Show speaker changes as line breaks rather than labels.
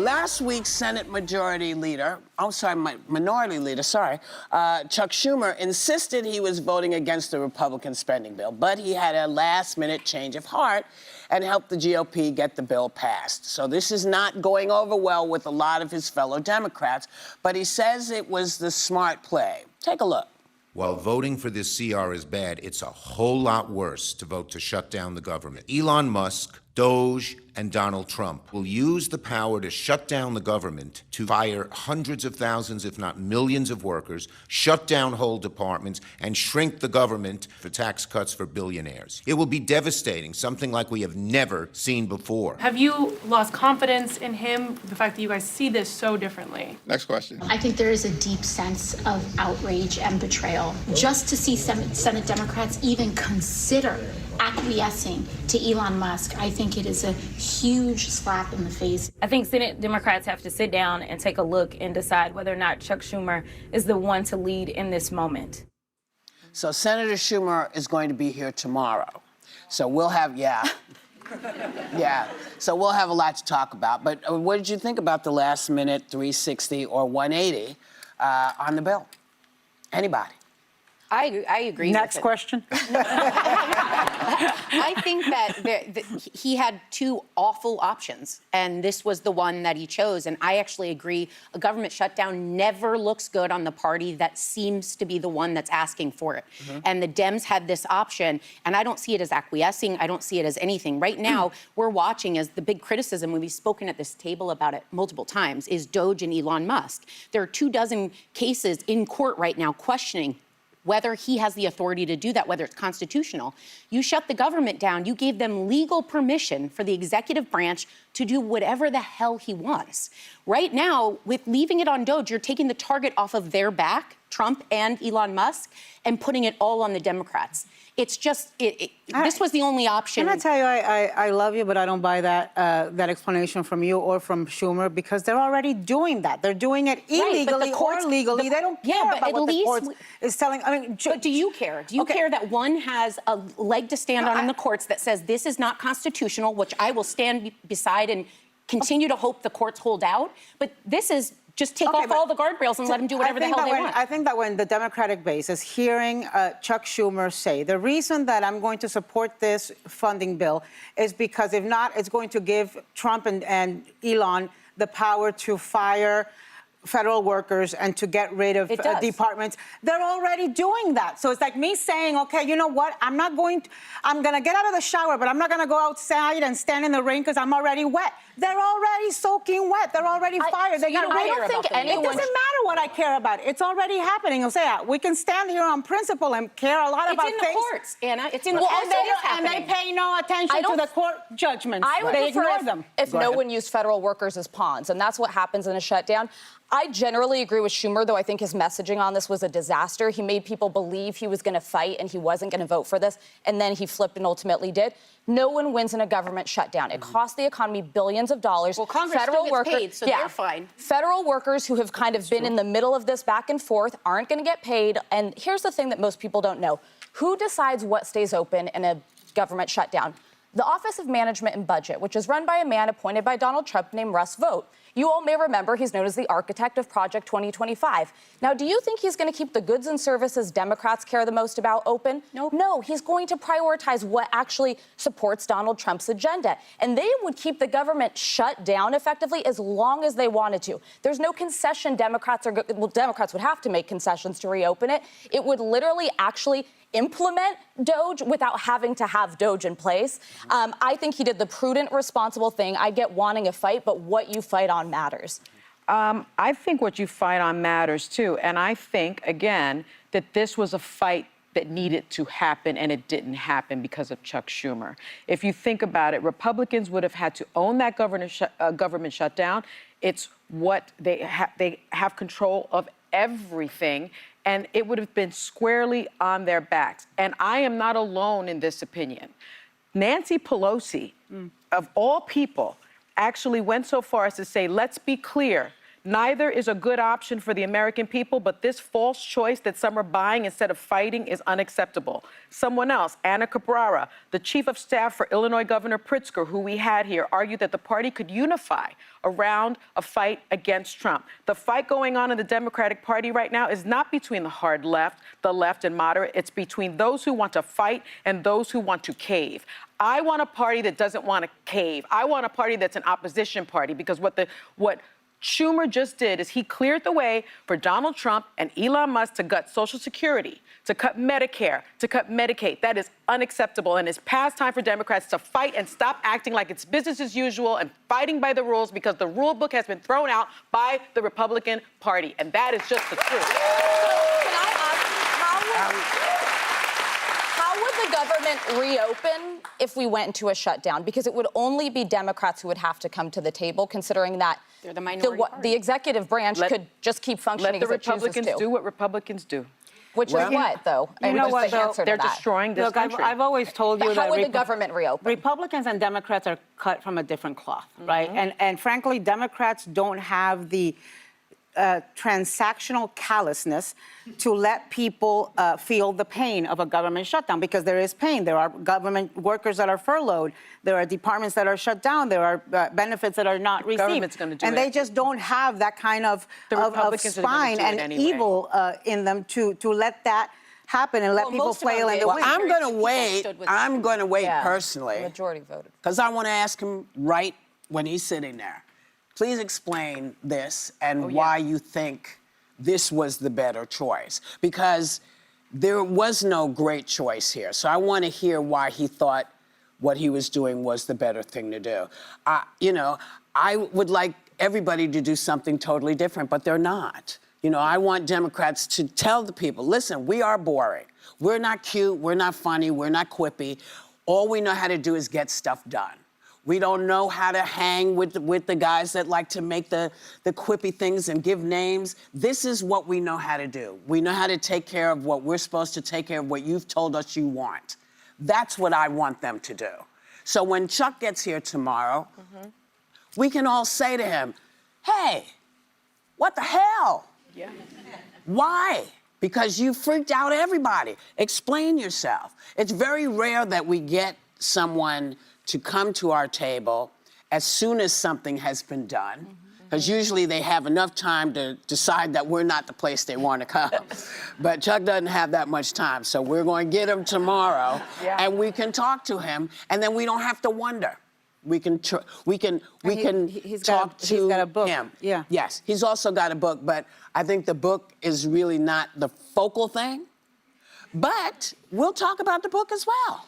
Last week, Senate Minority Leader, Chuck Schumer, insisted he was voting against the Republican spending bill, but he had a last-minute change of heart and helped the GOP get the bill passed. So this is not going over well with a lot of his fellow Democrats, but he says it was the smart play. Take a look.
While voting for this CR is bad, it's a whole lot worse to vote to shut down the government. Elon Musk, Doge, and Donald Trump will use the power to shut down the government to fire hundreds of thousands, if not millions of workers, shut down whole departments, and shrink the government for tax cuts for billionaires. It will be devastating, something like we have never seen before.
Have you lost confidence in him, the fact that you guys see this so differently?
Next question.
I think there is a deep sense of outrage and betrayal. Just to see Senate Democrats even consider acquiescing to Elon Musk, I think it is a huge slap in the face.
I think Senate Democrats have to sit down and take a look and decide whether or not Chuck Schumer is the one to lead in this moment.
So Senator Schumer is going to be here tomorrow. So we'll have, so we'll have a lot to talk about. But what did you think about the last minute 360 or 180 on the bill? Anybody?
I agree.
Next question.
I think that he had two awful options, and this was the one that he chose. And I actually agree. A government shutdown never looks good on the party that seems to be the one that's asking for it. Mm-hmm. And the Dems had this option, and I don't see it as acquiescing. I don't see it as anything. Right now, we're watching as the big criticism, when we've spoken at this table about it multiple times, is Doge and Elon Musk. There are 24 cases in court right now questioning whether he has the authority to do that, whether it's constitutional. You shut the government down. You gave them legal permission for the executive branch to do whatever the hell he wants. Right now, with leaving it on Doge, you're taking the target off of their back, Trump and Elon Musk, and putting it all on the Democrats. It's just, this was the only option.
Can I tell you, I love you, but I don't buy that explanation from you or from Schumer, because they're already doing that. They're doing it illegally or legally. They don't care about what the courts is telling. I mean,
but do you care? Do you care that one has a leg to stand on in the courts that says this is not constitutional, which I will stand beside and continue to hope the courts hold out? But this is just take off all the guardrails and let them do whatever the hell they want.
I think that when the Democratic base is hearing Chuck Schumer say, the reason that I'm going to support this funding bill is because if not, it's going to give Trump and Elon the power to fire federal workers and to get rid of departments. They're already doing that. So it's like me saying, okay, you know what? I'm going to get out of the shower, but I'm not going to go outside and stand in the rain because I'm already wet. They're already soaking wet. They're already fired.
So I don't think anyone...
It doesn't matter what I care about. It's already happening. I'll say, we can stand here on principle and care a lot about things.
It's in the courts, Anna. It's in the courts.
And they pay no attention to the court judgments. They ignore them.
If no one used federal workers as pawns, and that's what happens in a shutdown. I generally agree with Schumer, though I think his messaging on this was a disaster. He made people believe he was going to fight and he wasn't going to vote for this, and then he flipped and ultimately did. No one wins in a government shutdown. It costs the economy billions of dollars.
Well, Congress still gets paid, so they're fine.
Federal workers who have kind of been in the middle of this back and forth aren't going to get paid. And here's the thing that most people don't know. Who decides what stays open in a government shutdown? The Office of Management and Budget, which is run by a man appointed by Donald Trump named Russ Vought. You all may remember he's known as the architect of Project 2025. Now, do you think he's going to keep the goods and services Democrats care the most about open?
Nope.
No, he's going to prioritize what actually supports Donald Trump's agenda. And they would keep the government shut down effectively as long as they wanted to. There's no concession Democrats would have to make concessions to reopen it. It would literally actually implement Doge without having to have Doge in place. I think he did the prudent, responsible thing. I get wanting a fight, but what you fight on matters.
I think what you fight on matters, too. And I think, again, that this was a fight that needed to happen, and it didn't happen because of Chuck Schumer. If you think about it, Republicans would have had to own that government shutdown. It's what they have control of everything, and it would have been squarely on their backs. And I am not alone in this opinion. Nancy Pelosi, of all people, actually went so far as to say, let's be clear, Neither is a good option for the American people, but this false choice that some are buying instead of fighting is unacceptable. Someone else, Anna Cabrera, the chief of staff for Illinois Governor Pritzker, who we had here, argued that the party could unify around a fight against Trump. The fight going on in the Democratic Party right now is not between the hard left, the left, and moderate. It's between those who want to fight and those who want to cave. I want a party that doesn't want to cave. I want a party that's an opposition party, because what Schumer just did is he cleared the way for Donald Trump and Elon Musk to gut Social Security, to cut Medicare, to cut Medicaid. That is unacceptable, and it's past time for Democrats to fight and stop acting like it's business as usual and fighting by the rules, because the rule book has been thrown out by the Republican Party, and that is just the truth.
Can I ask, how would the government reopen if we went into a shutdown? Because it would only be Democrats who would have to come to the table, considering that
They're the minority party.
the executive branch could just keep functioning
Let the
as it chooses
Republicans
to.
do what Republicans do.
Which is what, though?
You know what,
What's the
though?
answer to
They're
that?
destroying this
Look,
country.
I've always told you
But
that
how would the government reopen?
Republicans and Democrats are cut from a different cloth, right? And frankly, Democrats don't have the transactional callousness to let people feel the pain of a government shutdown, because there is pain. There are government workers that are furloughed. There are departments that are shut down. There are benefits that are not received.
Government's gonna do
and
it.
they just don't have that kind of
Republicans are gonna
spine
do it
and
anyway.
evil in them to let that happen and let
Well,
people
most of
flail
them
in
did.
the
Well,
wind.
I'm going to
People
wait.
stood with
I'm going to wait
Yeah,
personally.
the majority voted.
Because I want to ask him right when he's sitting there. Please explain this and why you think this was the better choice. Because there was no great choice here. So I want to hear why he thought what he was doing was the better thing to do. I would like everybody to do something totally different, but they're not. I want Democrats to tell the people, listen, we are boring. We're not cute, we're not funny, we're not quippy. All we know how to do is get stuff done. We don't know how to hang with the guys that like to make the quippy things and give names. This is what we know how to do. We know how to take care of what we're supposed to take care of, what you've told us you want. That's what I want them to do. So when Chuck gets here tomorrow, we can all say to him, hey, what the hell?
Yeah.
Why? Because you freaked out everybody. Explain yourself. It's very rare that we get someone to come to our table as soon as something has been done, because usually they have enough time to decide that we're not the place they want to come. But Chuck doesn't have that much time, so we're going to get him tomorrow, and we can talk to him, and then we don't have to wonder. We can talk
he's got a book.
him.
Yeah.
Yes, he's also got a book, but I think the book is really not the focal thing. But we'll talk about the book as well.